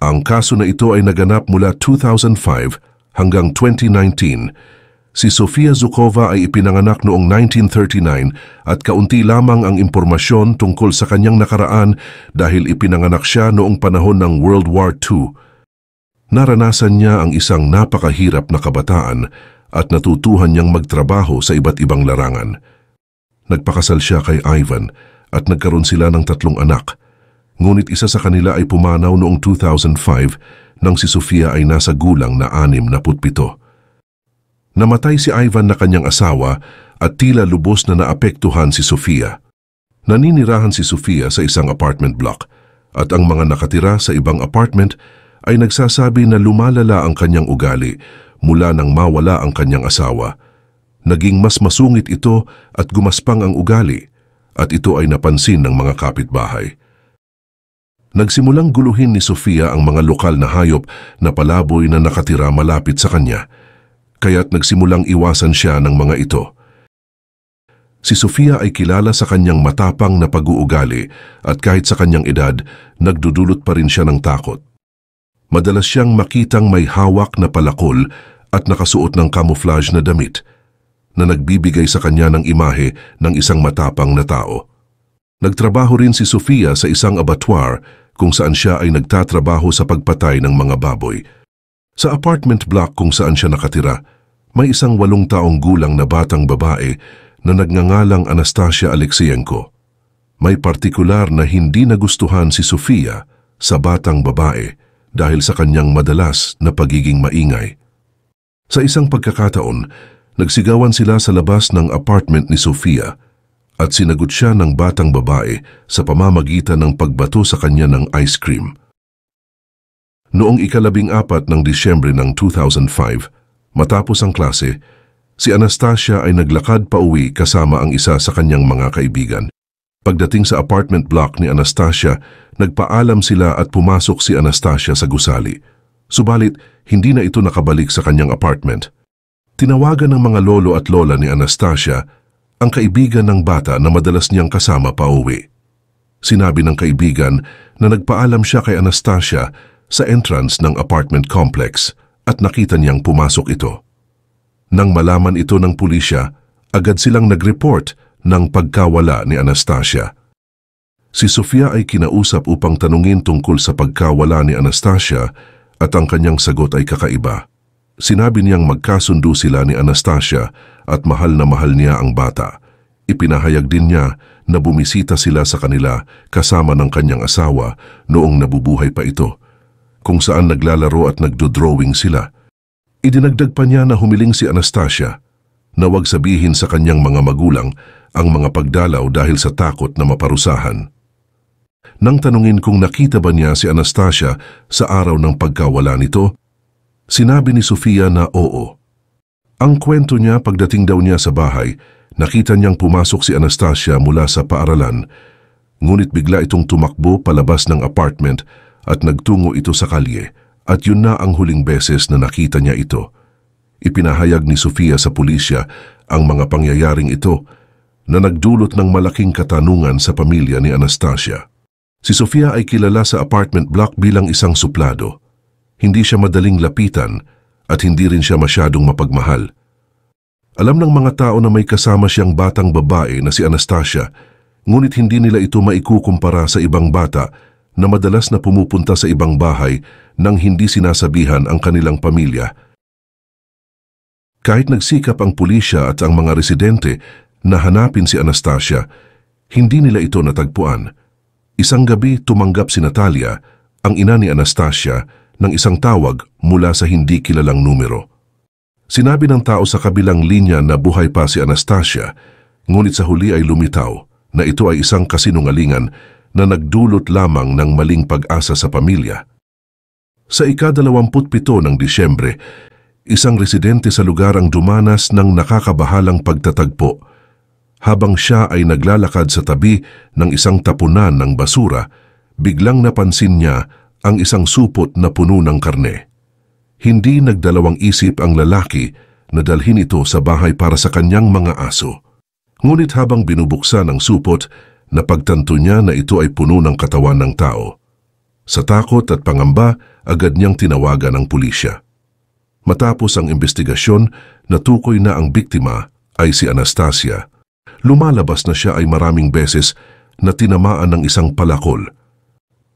Ang kaso na ito ay naganap mula 2005 hanggang 2019. Si Sofia Zhukova ay ipinanganak noong 1939 at kaunti lamang ang impormasyon tungkol sa kanyang nakaraan dahil ipinanganak siya noong panahon ng World War II. Naranasan niya ang isang napakahirap na kabataan at natutuhan niyang magtrabaho sa iba't ibang larangan. Nagpakasal siya kay Ivan at nagkaroon sila ng 3 anak. Ngunit isa sa kanila ay pumanaw noong 2005 nang si Sofia ay nasa gulang na 67. Namatay si Ivan na kanyang asawa at tila lubos na naapektuhan si Sofia. Naninirahan si Sofia sa isang apartment block at ang mga nakatira sa ibang apartment ay nagsasabi na lumalala ang kanyang ugali mula nang mawala ang kanyang asawa. Naging mas masungit ito at gumaspang ang ugali at ito ay napansin ng mga kapitbahay. Nagsimulang guluhin ni Sofia ang mga lokal na hayop na palaboy na nakatira malapit sa kanya, kaya't nagsimulang iwasan siya ng mga ito. Si Sofia ay kilala sa kanyang matapang na pag-uugali at kahit sa kanyang edad, nagdudulot pa rin siya ng takot. Madalas siyang makitang may hawak na palakol at nakasuot ng camouflage na damit na nagbibigay sa kanya ng imahe ng isang matapang na tao. Nagtrabaho rin si Sofia sa isang abattoir kung saan siya ay nagtatrabaho sa pagpatay ng mga baboy. Sa apartment block kung saan siya nakatira, may isang 8 taong gulang na batang babae na nagngangalang Anastasia Alexeyenko. May partikular na hindi nagustuhan si Sofia sa batang babae dahil sa kanyang madalas na pagiging maingay. Sa isang pagkakataon, nagsigawan sila sa labas ng apartment ni Sofia at sinagot siya ng batang babae sa pamamagitan ng pagbato sa kanya ng ice cream. Noong 14 ng Disyembre ng 2005, matapos ang klase, si Anastasia ay naglakad pauwi kasama ang isa sa kanyang mga kaibigan. Pagdating sa apartment block ni Anastasia, nagpaalam sila at pumasok si Anastasia sa gusali. Subalit, hindi na ito nakabalik sa kanyang apartment. Tinawagan ng mga lolo at lola ni Anastasia ang kaibigan ng bata na madalas niyang kasama pauwi. Sinabi ng kaibigan na nagpaalam siya kay Anastasia sa entrance ng apartment complex at nakita niyang pumasok ito. Nang malaman ito ng pulisya, agad silang nag-report ng pagkawala ni Anastasia. Si Sofia ay kinausap upang tanungin tungkol sa pagkawala ni Anastasia at ang kanyang sagot ay kakaiba. Sinabi niyang magkasundo sila ni Anastasia at mahal na mahal niya ang bata. Ipinahayag din niya na bumisita sila sa kanila kasama ng kanyang asawa noong nabubuhay pa ito, kung saan naglalaro at nagdodrawing sila. Idinagdag pa niya na humiling si Anastasia na huwag sabihin sa kanyang mga magulang ang mga pagdalaw dahil sa takot na maparusahan. Nang tanungin kung nakita ba niya si Anastasia sa araw ng pagkawala nito, sinabi ni Sofia na oo. Ang kwento niya pagdating daw niya sa bahay, nakita niyang pumasok si Anastasia mula sa paaralan, ngunit bigla itong tumakbo palabas ng apartment at nagtungo ito sa kalye at yun na ang huling beses na nakita niya ito. Ipinahayag ni Sofia sa pulisya ang mga pangyayaring ito na nagdulot ng malaking katanungan sa pamilya ni Anastasia. Si Sofia ay kilala sa apartment block bilang isang suplado. Hindi siya madaling lapitan at hindi rin siya masyadong mapagmahal. Alam ng mga tao na may kasama siyang batang babae na si Anastasia, ngunit hindi nila ito maikukumpara sa ibang bata na madalas na pumupunta sa ibang bahay nang hindi sinasabihan ang kanilang pamilya. Kahit nagsikap ang pulisya at ang mga residente na hanapin si Anastasia, hindi nila ito natagpuan. Isang gabi tumanggap si Natalia, ang ina ni Anastasia, ng isang tawag mula sa hindi kilalang numero. Sinabi ng tao sa kabilang linya na buhay pa si Anastasia, ngunit sa huli ay lumitaw na ito ay isang kasinungalingan na nagdulot lamang ng maling pag-asa sa pamilya. Sa ika-27 ng Disyembre, isang residente sa lugar ang dumanas ng nakakabahalang pagtatagpo. Habang siya ay naglalakad sa tabi ng isang tapunan ng basura, biglang napansin niya ang isang supot na puno ng karne. Hindi nagdalawang isip ang lalaki na dalhin ito sa bahay para sa kanyang mga aso. Ngunit habang binubuksan ang supot, napagtanto niya na ito ay puno ng katawan ng tao. Sa takot at pangamba, agad niyang tinawagan ang pulisya. Matapos ang investigasyon, natukoy na ang biktima ay si Anastasia. Lumalabas na siya ay maraming beses na tinamaan ng isang palakol.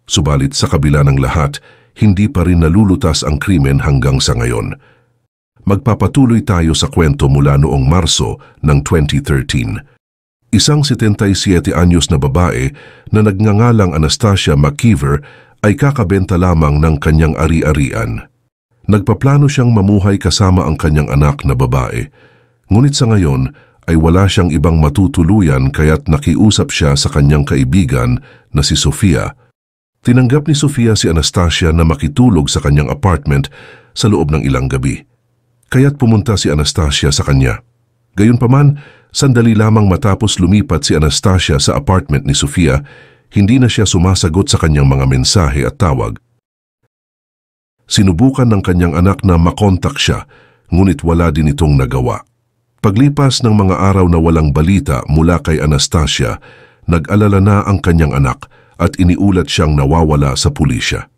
Subalit sa kabila ng lahat, hindi pa rin nalulutas ang krimen hanggang sa ngayon. Magpapatuloy tayo sa kwento mula noong Marso ng 2013. Isang 77 anyos na babae na nagngangalang Anastasia McKeever ay kakabenta lamang ng kanyang ari-arian. Nagpaplano siyang mamuhay kasama ang kanyang anak na babae. Ngunit sa ngayon ay wala siyang ibang matutuluyan kaya't nakiusap siya sa kanyang kaibigan na si Sofia. Tinanggap ni Sofia si Anastasia na makitulog sa kanyang apartment sa loob ng ilang gabi. Kaya't pumunta si Anastasia sa kanya. Gayunpaman, sandali lamang matapos lumipat si Anastasia sa apartment ni Sofia, hindi na siya sumasagot sa kanyang mga mensahe at tawag. Sinubukan ng kanyang anak na makontak siya, ngunit wala din itong nagawa. Paglipas ng mga araw na walang balita mula kay Anastasia, nag-alala na ang kanyang anak at iniulat siyang nawawala sa pulisya.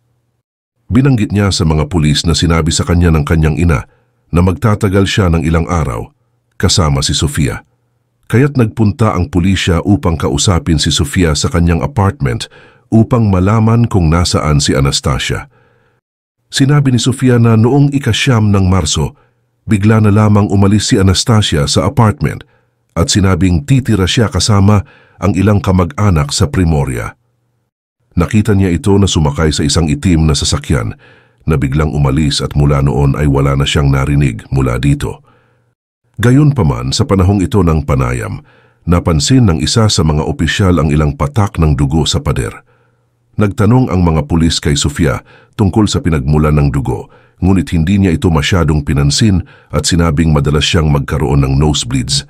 Binanggit niya sa mga pulis na sinabi sa kanya ng kanyang ina na magtatagal siya ng ilang araw kasama si Sofia. Kaya't nagpunta ang pulisya upang kausapin si Sofia sa kanyang apartment upang malaman kung nasaan si Anastasia. Sinabi ni Sofia na noong ika-9 ng Marso, bigla na lamang umalis si Anastasia sa apartment at sinabing titira siya kasama ang ilang kamag-anak sa Primoria. Nakita niya ito na sumakay sa isang itim na sasakyan na biglang umalis at mula noon ay wala na siyang narinig mula dito. Gayunpaman, sa panahong ito ng panayam, napansin ng isa sa mga opisyal ang ilang patak ng dugo sa pader. Nagtanong ang mga pulis kay Sofia tungkol sa pinagmulan ng dugo, ngunit hindi niya ito masyadong pinansin at sinabing madalas siyang magkaroon ng nosebleeds.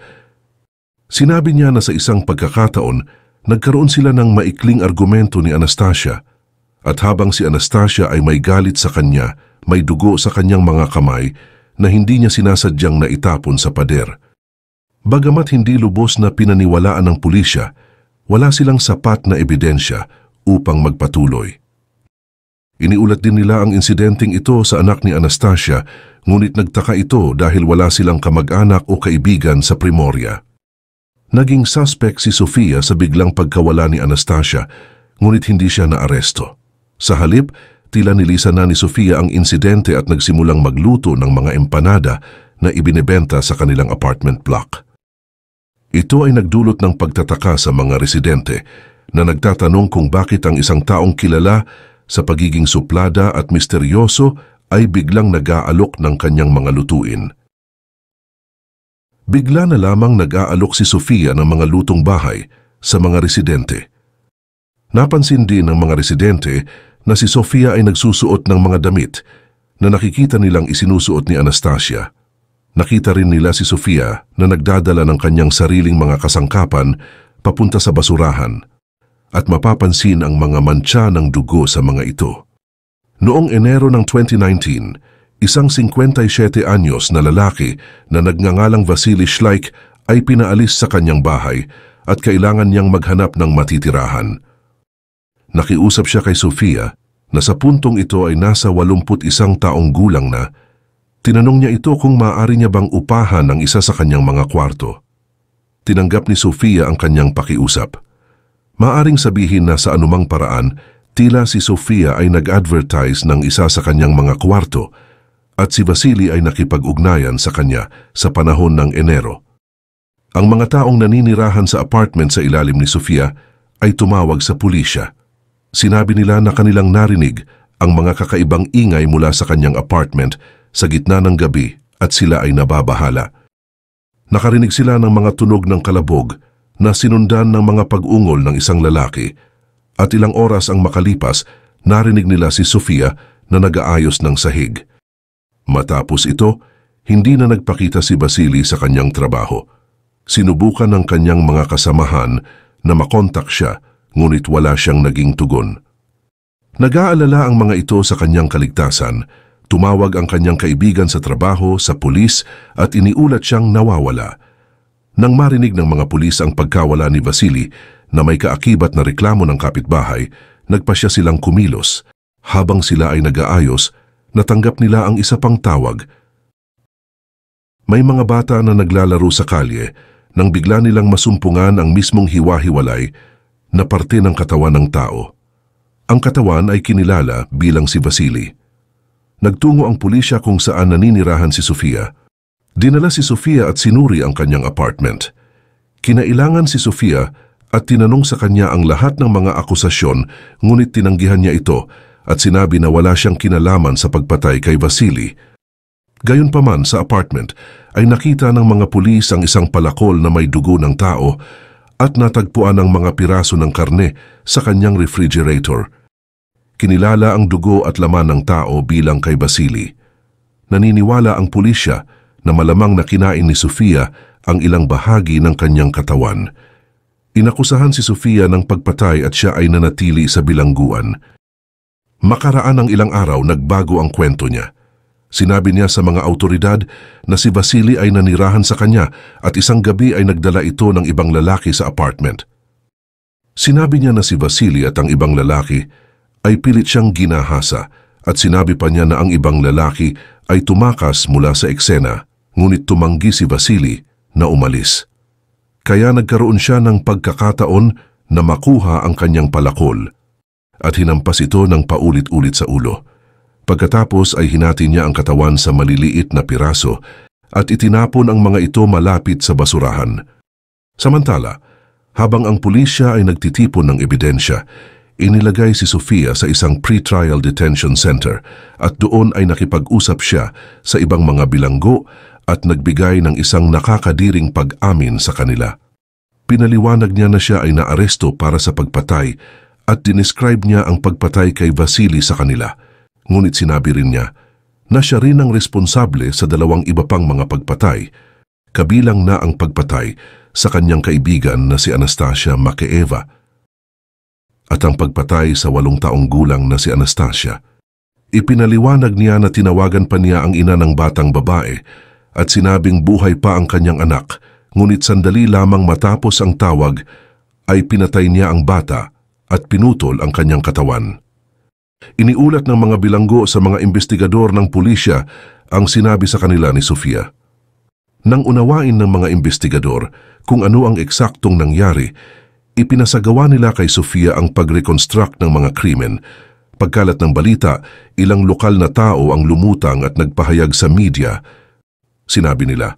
Sinabi niya na sa isang pagkakataon, nagkaroon sila ng maikling argumento ni Anastasia at habang si Anastasia ay may galit sa kanya, may dugo sa kanyang mga kamay na hindi niya sinasadyang naitapon sa pader. Bagamat hindi lubos na pinaniwalaan ng pulisya, wala silang sapat na ebidensya upang magpatuloy. Iniulat din nila ang insidenteng ito sa anak ni Anastasia, ngunit nagtaka ito dahil wala silang kamag-anak o kaibigan sa Primoria. Naging suspect si Sofia sa biglang pagkawala ni Anastasia, ngunit hindi siya naaresto. Sa halip, tila nilisan na ni Sofia ang insidente at nagsimulang magluto ng mga empanada na ibinebenta sa kanilang apartment block. Ito ay nagdulot ng pagtataka sa mga residente na nagtatanong kung bakit ang isang taong kilala sa pagiging suplada at misteryoso ay biglang nag-aalok ng kanyang mga lutuin. Bigla na lamang nag-aalok si Sofia ng mga lutong bahay sa mga residente. Napansin din ng mga residente na si Sofia ay nagsusuot ng mga damit na nakikita nilang isinusuot ni Anastasia. Nakita rin nila si Sofia na nagdadala ng kanyang sariling mga kasangkapan papunta sa basurahan at mapapansin ang mga mantsa ng dugo sa mga ito. Noong Enero ng 2019, isang 57 anyos na lalaki na nagngangalang Vasily Schleich ay pinaalis sa kanyang bahay at kailangan niyang maghanap ng matitirahan. Nakiusap siya kay Sofia na sa puntong ito ay nasa 81 taong gulang na. Tinanong niya ito kung maaari niya bang upahan ang isa sa kanyang mga kwarto. Tinanggap ni Sofia ang kanyang pakiusap. Maaring sabihin na sa anumang paraan, tila si Sofia ay nag-advertise ng isa sa kanyang mga kwarto at si Vasily ay nakipag-ugnayan sa kanya sa panahon ng Enero. Ang mga taong naninirahan sa apartment sa ilalim ni Sofia ay tumawag sa pulisya. Sinabi nila na kanilang narinig ang mga kakaibang ingay mula sa kanyang apartment sa gitna ng gabi at sila ay nababahala. Nakarinig sila ng mga tunog ng kalabog na sinundan ng mga pag-ungol ng isang lalaki at ilang oras ang makalipas, narinig nila si Sofia na nag-aayos ng sahig. Matapos ito, hindi na nagpakita si Vasily sa kanyang trabaho. Sinubukan ng kanyang mga kasamahan na makontak siya, ngunit wala siyang naging tugon. Nag-aalala ang mga ito sa kanyang kaligtasan. Tumawag ang kanyang kaibigan sa trabaho, sa pulis at iniulat siyang nawawala. Nang marinig ng mga pulis ang pagkawala ni Vasily na may kaakibat na reklamo ng kapitbahay, Nagpasya silang kumilos. Habang sila ay nag-aayos, natanggap nila ang isa pang tawag. May mga bata na naglalaro sa kalye nang bigla nilang masumpungan ang mismong hiwa-hiwalay na parte ng katawan ng tao. Ang katawan ay kinilala bilang si Vasily. Nagtungo ang pulisya kung saan naninirahan si Sofia. Dinala si Sofia at sinuri ang kanyang apartment. Kinailangan si Sofia at tinanong sa kanya ang lahat ng mga akusasyon, ngunit tinanggihan niya ito at sinabi na wala siyang kinalaman sa pagpatay kay Vasily. Gayunpaman sa apartment ay nakita ng mga pulis ang isang palakol na may dugo ng tao at natagpuan ang mga piraso ng karne sa kanyang refrigerator. Kinilala ang dugo at laman ng tao bilang kay Vasily. Naniniwala ang pulisya na malamang na kinain ni Sofia ang ilang bahagi ng kanyang katawan. Inakusahan si Sofia ng pagpatay at siya ay nanatili sa bilangguan. Makaraan ng ilang araw, nagbago ang kwento niya. Sinabi niya sa mga autoridad na si Vasily ay nanirahan sa kanya at isang gabi ay nagdala ito ng ibang lalaki sa apartment. Sinabi niya na si Vasily at ang ibang lalaki ay pilit siyang ginahasa at sinabi pa niya na ang ibang lalaki ay tumakas mula sa eksena, ngunit tumanggi si Vasily na umalis. Kaya nagkaroon siya ng pagkakataon na makuha ang kanyang palakol at hinampas ito ng paulit-ulit sa ulo. Pagkatapos ay hinati niya ang katawan sa maliliit na piraso at itinapon ang mga ito malapit sa basurahan. Samantala, habang ang pulisya ay nagtitipon ng ebidensya, inilagay si Sofia sa isang pre-trial detention center at doon ay nakipag-usap siya sa ibang mga bilanggo at nagbigay ng isang nakakadiring pag-amin sa kanila. Pinaliwanag niya na siya ay naaresto para sa pagpatay at dinescribe niya ang pagpatay kay Vasily sa kanila. Ngunit sinabi rin niya na siya rin ang responsable sa dalawang iba pang mga pagpatay, kabilang na ang pagpatay sa kanyang kaibigan na si Anastasia Makeeva at ang pagpatay sa 8 taong gulang na si Anastasia. Ipinaliwanag niya na tinawagan pa niya ang ina ng batang babae at sinabing buhay pa ang kanyang anak, ngunit sandali lamang matapos ang tawag ay pinatay niya ang bata at pinutol ang kanyang katawan. Iniulat ng mga bilanggo sa mga investigador ng pulisya ang sinabi sa kanila ni Sofia. Nang unawain ng mga investigador kung ano ang eksaktong nangyari, ipinasagawa nila kay Sofia ang pag-reconstruct ng mga krimen. Pagkalat ng balita, ilang lokal na tao ang lumutang at nagpahayag sa media. Sinabi nila,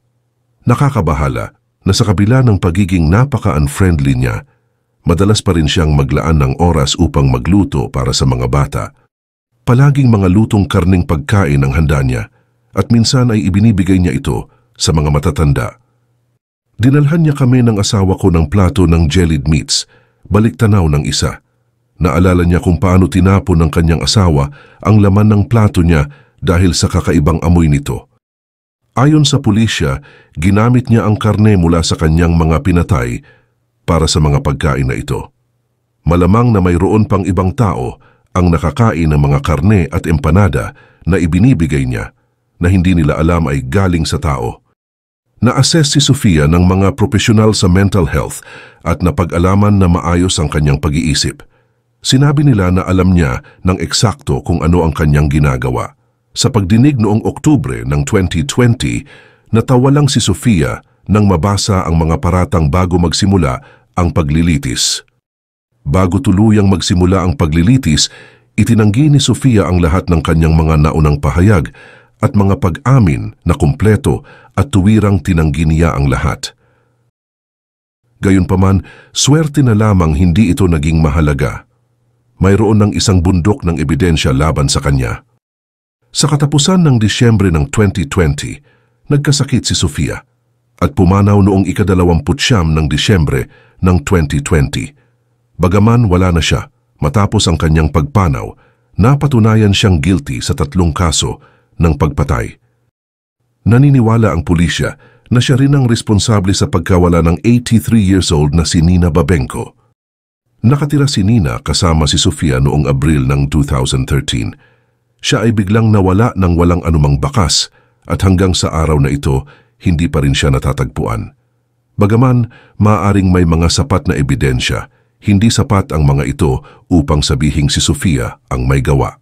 nakakabahala na sa kabila ng pagiging napaka-unfriendly niya, madalas pa rin siyang maglaan ng oras upang magluto para sa mga bata. Palaging mga lutong karning pagkain ang handa niya at minsan ay ibinibigay niya ito sa mga matatanda. Dinalhan niya kami ng asawa ko ng plato ng jellied meats, baliktanaw ng isa. Naalala niya kung paano tinapon ng kanyang asawa ang laman ng plato niya dahil sa kakaibang amoy nito. Ayon sa pulisya, ginamit niya ang karne mula sa kanyang mga pinatay para sa mga pagkain na ito. Malamang na mayroon pang ibang tao ang nakakain ng mga karne at empanada na ibinibigay niya na hindi nila alam ay galing sa tao. Na-assess si Sofia ng mga profesional sa mental health at napag-alaman na maayos ang kanyang pag-iisip. Sinabi nila na alam niya ng eksakto kung ano ang kanyang ginagawa. Sa pagdinig noong Oktubre ng 2020, natawa lang si Sofia nang mabasa ang mga paratang bago magsimula ang paglilitis. Bago tuluyang magsimula ang paglilitis, itinanggi ni Sofia ang lahat ng kanyang mga naunang pahayag at mga pag-amin na kumpleto at tuwirang tinanggi niya ang lahat. Gayunpaman, swerte na lamang hindi ito naging mahalaga. Mayroon ng isang bundok ng ebidensya laban sa kanya. Sa katapusan ng Disyembre ng 2020, nagkasakit si Sofia at pumanaw noong ika-29 ng Disyembre ng 2020. Bagaman wala na siya, matapos ang kanyang pagpanaw, napatunayan siyang guilty sa 3 kaso ng pagpatay. Naniniwala ang pulisya na siya rin ang responsable sa pagkawala ng 83 years old na si Nina Babenko. Nakatira si Nina kasama si Sofia noong Abril ng 2013. Siya ay biglang nawala ng walang anumang bakas at hanggang sa araw na ito, hindi pa rin siya natatagpuan. Bagaman, maaaring may mga sapat na ebidensya, hindi sapat ang mga ito upang sabihing si Sofia ang may gawa.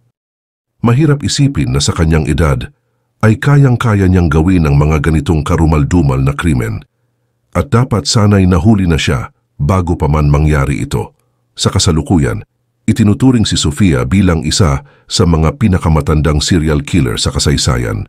Mahirap isipin na sa kanyang edad ay kayang-kaya niyang gawin ang mga ganitong karumal-dumal na krimen. At dapat sana'y nahuli na siya bago pa man mangyari ito. Sa kasalukuyan, itinuturing si Sofia bilang isa sa mga pinakamatandang serial killer sa kasaysayan.